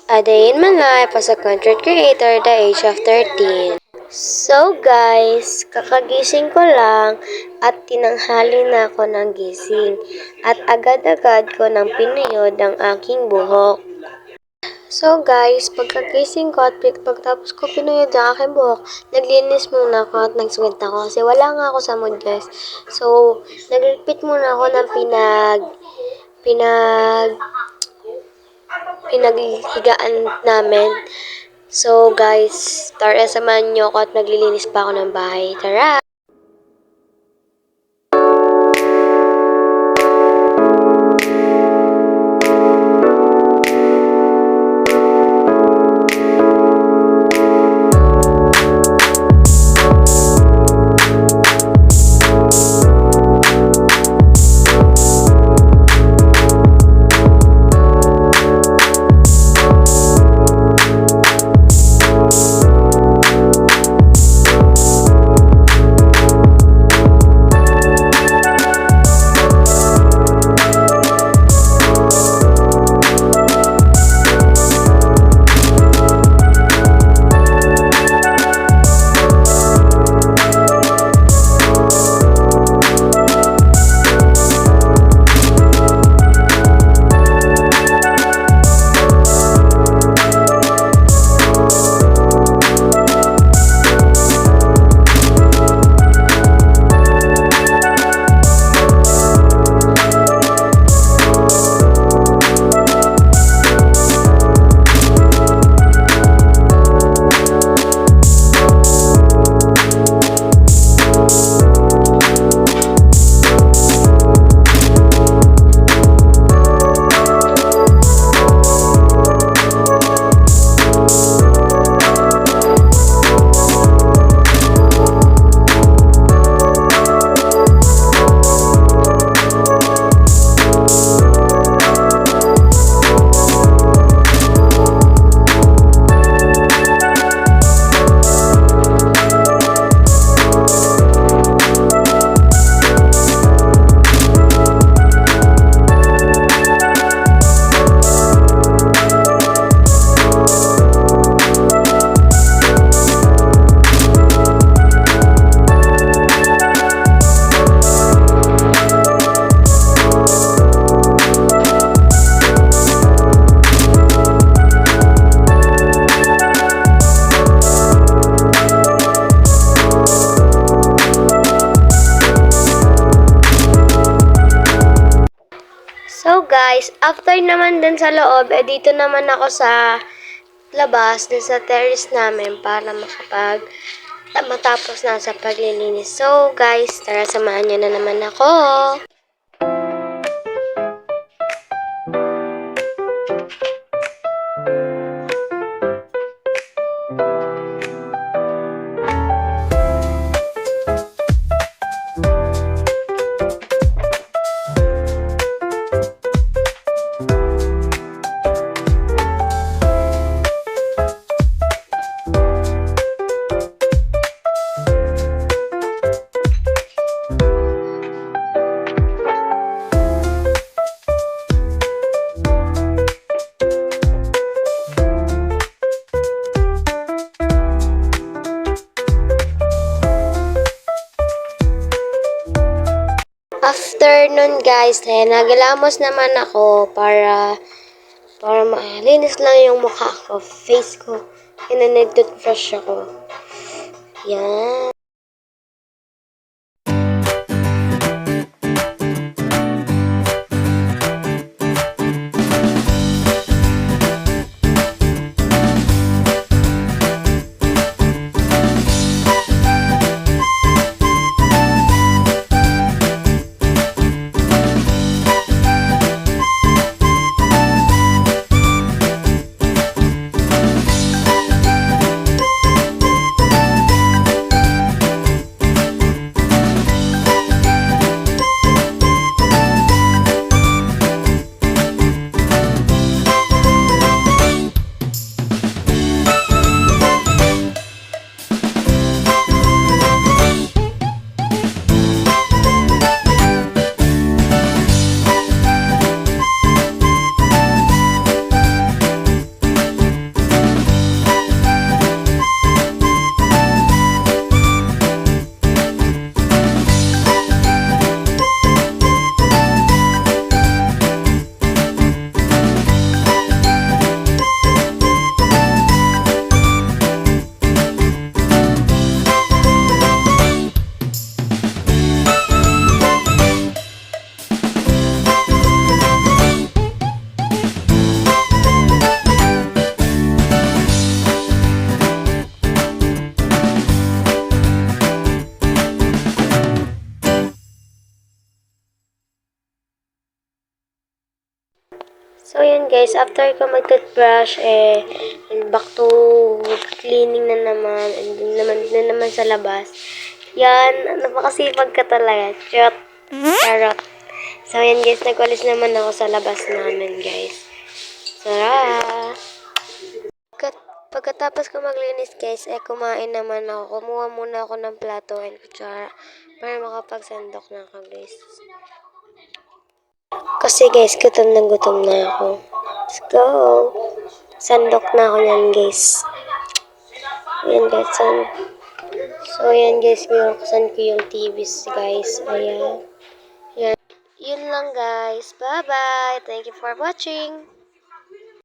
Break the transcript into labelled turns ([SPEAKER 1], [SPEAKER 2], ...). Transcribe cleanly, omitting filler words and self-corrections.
[SPEAKER 1] A day in my life as a content creator at the age of 13. So guys, kakagising ko lang at tinanghali na ako ng gising at agad-agad ko nang pinuyod ang aking buhok. So guys, pagkagising ko at pagtapos ko pinuyod ang aking buhok, naglinis muna ako at nagsugod ako kasi wala nga ako sa mood guys. So, nagligpit muna ako ng pinaghigaan namin. So guys, tara samahan niyo ako at naglilinis pa ako ng bahay. Tara! So guys, after naman dun sa loob, dito naman ako sa labas, dun sa terrace namin para matapos na sa paglilinis. So guys, tara samahan nyo na naman ako. After nun guys, nagilamos naman ako para malinis lang yung mukha ko, face ko. And then nag-toothbrush ako. Yan. guys, after ko mag-toothbrush, back to cleaning na naman, and na naman sa labas. Yan, napakasipag ka talaga. Charot. So, yan guys, nag-alis naman ako sa labas namin, guys. Tara! Pagkatapos ko maglinis, guys, kumain naman ako. Kumuha muna ako ng plato and kutsara para makapagsandok na ako, guys. Kasi, guys, gutom na ako. Let's go! Sandok na ako yan, guys. Ayan, guys. So, ayan, guys. Binuksan ko yung TVs, guys. Ayan. Yun lang, guys. Bye-bye! Thank you for watching!